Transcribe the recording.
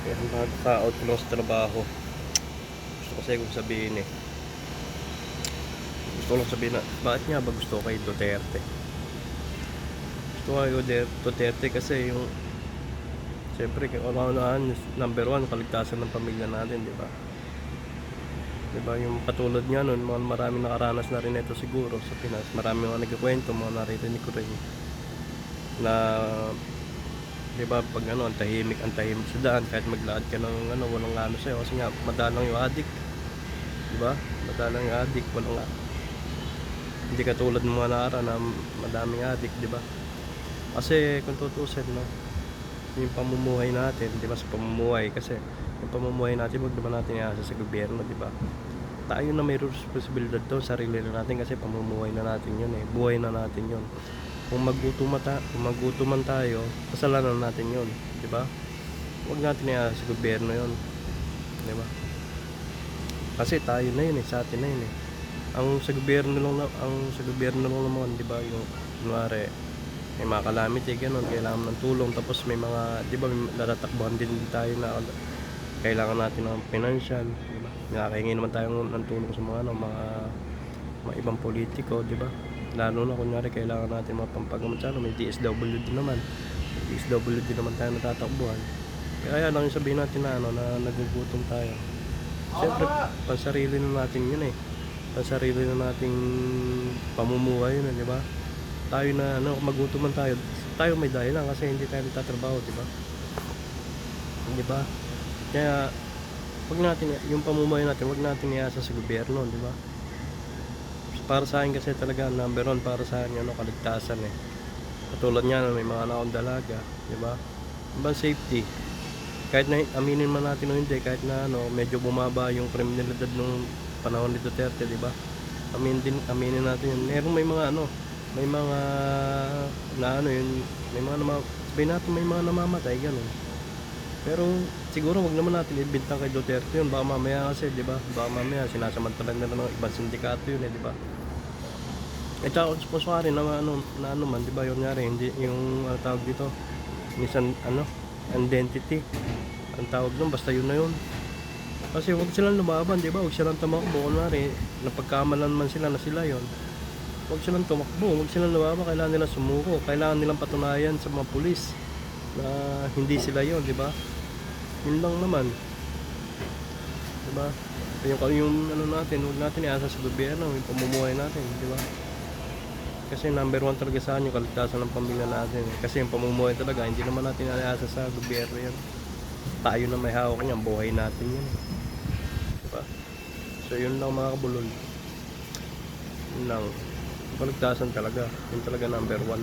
Yan, nakaka-out ko lang sa trabaho. Gusto ko kasi kong sabihin gusto ko lang sabihin na bakit nga ba gusto ko kay Duterte. Gusto ko kay Duterte kasi yung siyempre kauna-unahan, number one, kaligtasan ng pamilya natin, di ba? Di ba yung katulad niya nun, maraming nakaranas na rin ito siguro sa Pinas. Maraming mga nagkukwento, mga naririnig ko rin na di ba pag ang tahimik sa daan, kahit maglakad ka ng walang sa'yo kasi nga madalang yung adik, di ba? Madalang yung adik, walang hindi katulad ng mga naara na madaming adik, di ba? Kasi kung tutusin, no, yung pamumuhay natin, di ba, sa pamumuhay kasi yung pamumuhay natin, wag naman natin iasa sa gobyerno, di ba? Tayo na may responsibilidad doon sa sarili na natin kasi pamumuhay na natin yun buhay na natin yun. Kung magutom man tayo, kasalanan natin yun, di ba? Wag natin iasa sa gobyerno yun, di ba? Kasi tayo na yun sa atin na yun ang sa gobyerno lang naman, di ba, yung kunwari may mga calamity, ganun, kailangan ng tulong, tapos may mga, di ba, may natatakbuhan din tayo na kailangan natin ng financial, di ba? Nakakahingi naman tayo ng tulong sa mga mga ibang politiko, di ba? Lalo na kunyari kailangan natin mga pampagamot sa may DSWD naman tayo natatakbuhan. Kaya lang yung sabihin natin na na nagugutom tayo. Siyempre, pansarili na natin yun pansarili na nating pamumuhay yun, di ba? Tayo na magutom man tayo may dahilan kasi hindi tayo nagtatrabaho, di ba? Di ba? Kaya wag natin yung pamumuhay natin, wag natin iasa sa gobyerno, di ba? Para sa akin kasi talaga number one para sa akin kaligtasan Katulad niyan, may mga anak akong dalaga, di ba? Ibang safety. Kahit na aminin man natin o hindi, kahit na medyo bumaba yung kriminalidad nung panahon ni Duterte, di ba? Aminin natin yun. May mga may mga may mga sabihin natin may mga namamatay ganun. Pero siguro wag naman natin ibintang kay Duterte yun, baka mamaya kasi, di ba? Baka mamaya sinasamantalan na ng ibang sindikato yun di ba? Eh tsaka rin na man, di ba, yung nangyari, hindi yung tawag dito, minsan identity ang tawag nun, basta yun na yun. Kasi huwag silang lumaban, di ba? Huwag silang tumakbo, kunwari napagkamalan man sila na sila yon. Huwag silang tumakbo, huwag silang lumaban, kailangan nilang sumuko, kailangan nilang patunayan sa mga pulis na hindi sila yon, di ba? Yun lang naman, di ba? Yung natin, huwag natin iasa sa gobyerno, yung pamumuhay natin, di ba? Kasi number one talaga sa akin yung kaligtasan ng pamilya natin kasi yung pamumuhay talaga, hindi naman natin iasa sa gobyerno yan. Tayo na may hawak niyan, buhay natin yun diba? So yun lang mga kabulol, yun lang, kaligtasan talaga, yun talaga number one.